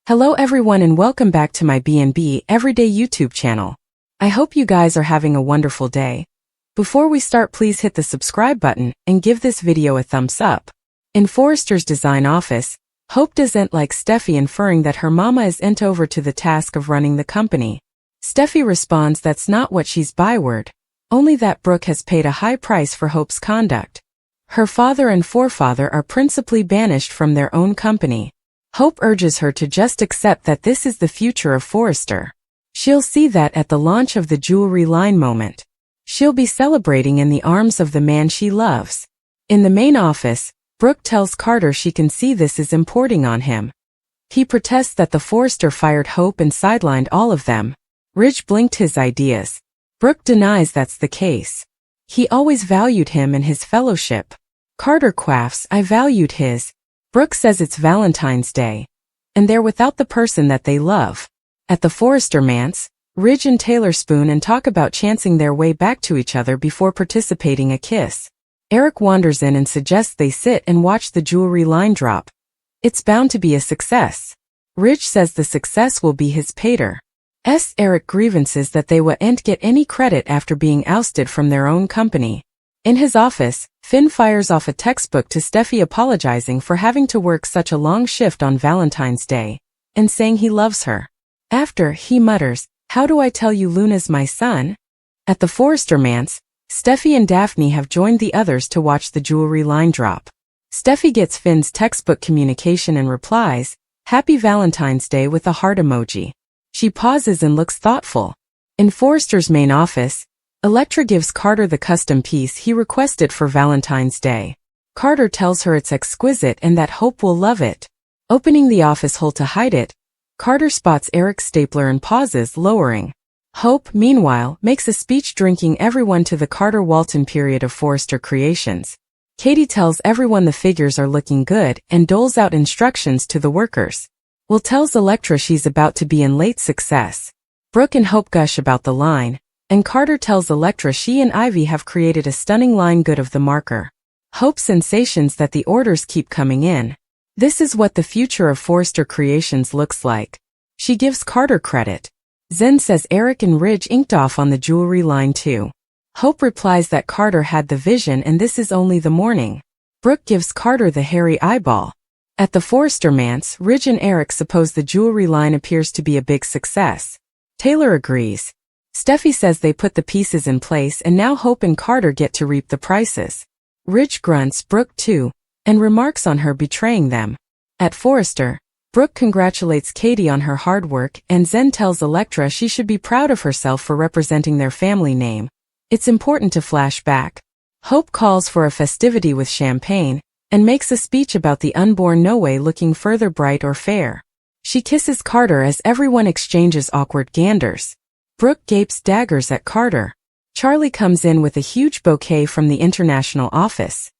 Hello everyone and welcome back to my B&B Everyday YouTube channel. I hope you guys are having a wonderful day. Before we start, please hit the subscribe button and give this video a thumbs up. In Forrester's design office, Hope doesn't like Steffi, inferring that her mama is ent over to the task of running the company. Steffi responds that's not what she's byword, only that Brooke has paid a high price for Hope's conduct. Her father and forefather are principally banished from their own company. Hope urges her to just accept that this is the future of Forrester. She'll see that at the launch of the jewelry line moment. She'll be celebrating in the arms of the man she loves. In the main office, Brooke tells Carter she can see this is importing on him. He protests that the Forrester fired Hope and sidelined all of them. Ridge blinked his ideas. Brooke denies that's the case. He always valued him and his fellowship. Carter quaffs, I valued his. Brooke says it's Valentine's Day, and they're without the person that they love. At the Forrester manse, Ridge and Taylor spoon and talk about chancing their way back to each other before participating a kiss. Eric wanders in and suggests they sit and watch the jewelry line drop. It's bound to be a success. Ridge says the success will be his pater. Eric grievances that they won't get any credit after being ousted from their own company. In his office, Finn fires off a textbook to Steffi, apologizing for having to work such a long shift on Valentine's Day, and saying he loves her. After, he mutters, how do I tell you Luna's my son? At the Forrester manse, Steffi and Daphne have joined the others to watch the jewelry line drop. Steffi gets Finn's textbook communication and replies, Happy Valentine's Day, with a heart emoji. She pauses and looks thoughtful. In Forrester's main office, Elektra gives Carter the custom piece he requested for Valentine's Day. Carter tells her it's exquisite and that Hope will love it. Opening the office hole to hide it, Carter spots Eric's stapler and pauses, lowering. Hope, meanwhile, makes a speech drinking everyone to the Carter-Walton period of Forrester creations. Katie tells everyone the figures are looking good and doles out instructions to the workers. Will tells Elektra she's about to be in late success. Brooke and Hope gush about the line, and Carter tells Elektra she and Ivy have created a stunning line good of the marker. Hope sensations that the orders keep coming in. This is what the future of Forrester Creations looks like. She gives Carter credit. Zen says Eric and Ridge inked off on the jewelry line too. Hope replies that Carter had the vision and this is only the morning. Brooke gives Carter the hairy eyeball. At the Forrester manse, Ridge and Eric suppose the jewelry line appears to be a big success. Taylor agrees. Steffi says they put the pieces in place and now Hope and Carter get to reap the prices. Ridge grunts Brooke too, and remarks on her betraying them. At Forrester, Brooke congratulates Katie on her hard work and Zen tells Elektra she should be proud of herself for representing their family name. It's important to flash back. Hope calls for a festivity with champagne, and makes a speech about the unborn Noe looking further bright or fair. She kisses Carter as everyone exchanges awkward ganders. Brooke gapes daggers at Carter. Charlie comes in with a huge bouquet from the international office.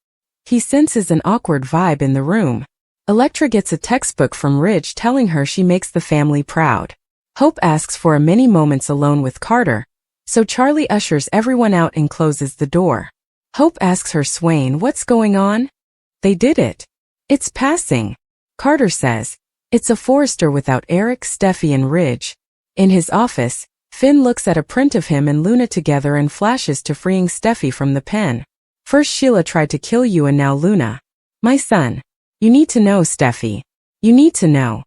He senses an awkward vibe in the room. Elektra gets a textbook from Ridge telling her she makes the family proud. Hope asks for a many moments alone with Carter, so Charlie ushers everyone out and closes the door. Hope asks her Swain what's going on? They did it. It's passing. Carter says, it's a Forrester without Eric, Steffi and Ridge. In his office, Finn looks at a print of him and Luna together and flashes to freeing Steffi from the pen. First Sheila tried to kill you and now Luna. My son. You need to know, Steffi. You need to know.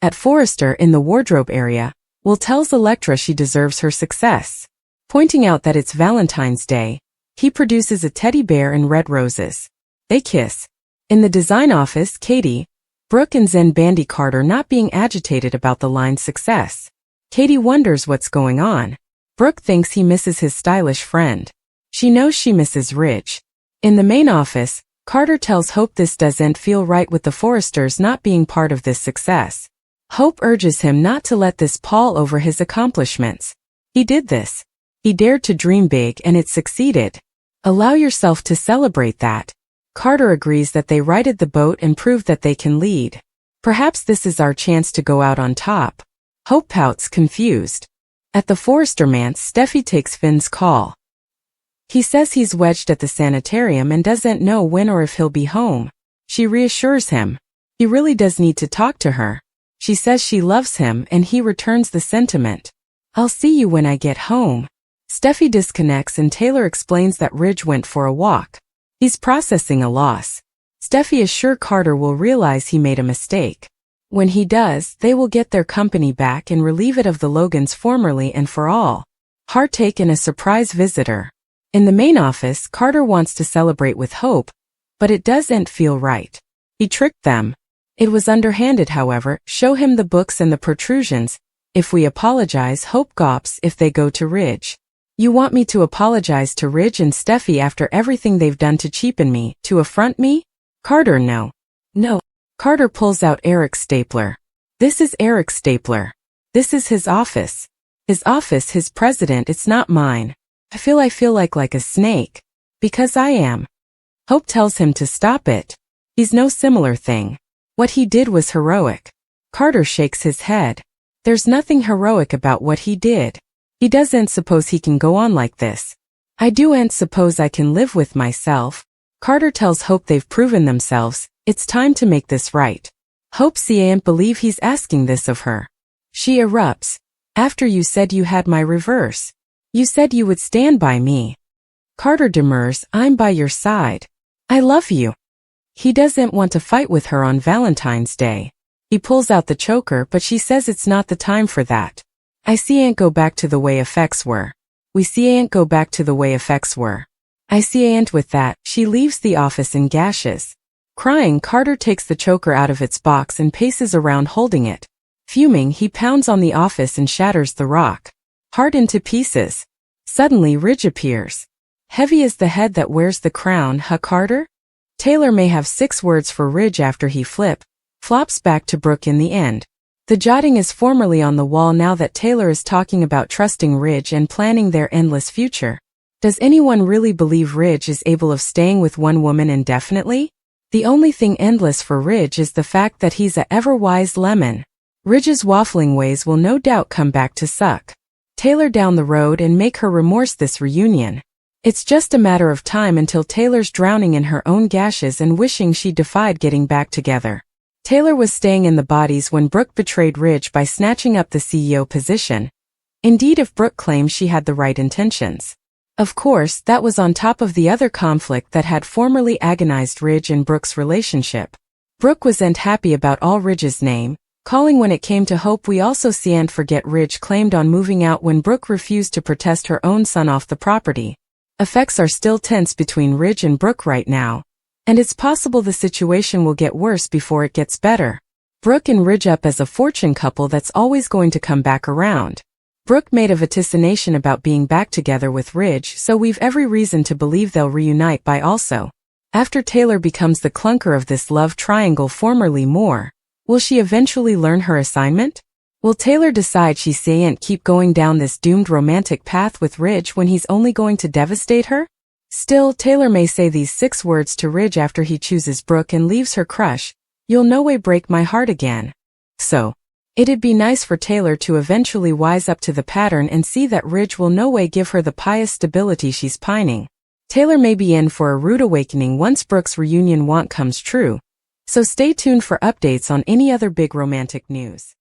At Forrester in the wardrobe area, Will tells Elektra she deserves her success. Pointing out that it's Valentine's Day, he produces a teddy bear and red roses. They kiss. In the design office, Katie, Brooke and Zen bandy Carter not being agitated about the line's success. Katie wonders what's going on. Brooke thinks he misses his stylish friend. She knows she misses Ridge. In the main office, Carter tells Hope this doesn't feel right with the Forresters not being part of this success. Hope urges him not to let this pall over his accomplishments. He did this. He dared to dream big and it succeeded. Allow yourself to celebrate that. Carter agrees that they righted the boat and proved that they can lead. Perhaps this is our chance to go out on top. Hope pouts, confused. At the Forrester manse, Steffi takes Finn's call. He says he's wedged at the sanitarium and doesn't know when or if he'll be home. She reassures him. He really does need to talk to her. She says she loves him and he returns the sentiment. I'll see you when I get home. Steffi disconnects and Taylor explains that Ridge went for a walk. He's processing a loss. Steffi is sure Carter will realize he made a mistake. When he does, they will get their company back and relieve it of the Logans formerly and for all. Heartache and a surprise visitor. In the main office, Carter wants to celebrate with Hope, but it doesn't feel right. He tricked them. It was underhanded, however. Show him the books and the protrusions. If we apologize, Hope gawps if they go to Ridge. You want me to apologize to Ridge and Steffi after everything they've done to cheapen me, to affront me? Carter, no. No. Carter pulls out Eric's stapler. This is Eric's stapler. This is his office. His office, his president, it's not mine. I feel like a snake. Because I am. Hope tells him to stop it. He's no similar thing. What he did was heroic. Carter shakes his head. There's nothing heroic about what he did. He doesn't suppose he can go on like this. I do'n't suppose I can live with myself. Carter tells Hope they've proven themselves. It's time to make this right. Hope can't believe he's asking this of her. She erupts. After you said you had my reverse. You said you would stand by me. Carter demurs. I'm by your side. I love you. He doesn't want to fight with her on Valentine's Day. He pulls out the choker, but she says it's not the time for that. I can't go back to the way effects were. We can't go back to the way effects were. I can't. With that, she leaves the office in gashes. Crying, Carter takes the choker out of its box and paces around holding it. Fuming, he pounds on the office and shatters the rock. Heart into pieces. Suddenly Ridge appears. Heavy as the head that wears the crown, huh, Carter? Taylor may have 6 words for Ridge after he flops back to Brooke in the end. The jotting is formally on the wall now that Taylor is talking about trusting Ridge and planning their endless future. Does anyone really believe Ridge is able of staying with one woman indefinitely? The only thing endless for Ridge is the fact that he's a ever-wise lemon. Ridge's waffling ways will no doubt come back to suck Taylor down the road and make her remorse this reunion. It's just a matter of time until Taylor's drowning in her own gashes and wishing she defied getting back together. Taylor was staying in the bodies when Brooke betrayed Ridge by snatching up the CEO position. Indeed, if Brooke claimed she had the right intentions. Of course, that was on top of the other conflict that had formerly agonized Ridge and Brooke's relationship. Brooke wasn't happy about all Ridge's name calling when it came to Hope. We also can't forget Ridge claimed on moving out when Brooke refused to protest her own son off the property. Effects are still tense between Ridge and Brooke right now. And it's possible the situation will get worse before it gets better. Brooke and Ridge up as a fortune couple that's always going to come back around. Brooke made a vaticination about being back together with Ridge, so we've every reason to believe they'll reunite by also. After Taylor becomes the clunker of this love triangle formerly more, will she eventually learn her assignment? Will Taylor decide she can't keep going down this doomed romantic path with Ridge when he's only going to devastate her? Still, Taylor may say these 6 words to Ridge after he chooses Brooke and leaves her crush. You'll no way break my heart again. So, it'd be nice for Taylor to eventually wise up to the pattern and see that Ridge will no way give her the pious stability she's pining. Taylor may be in for a rude awakening once Brooke's reunion want comes true. So stay tuned for updates on any other big romantic news.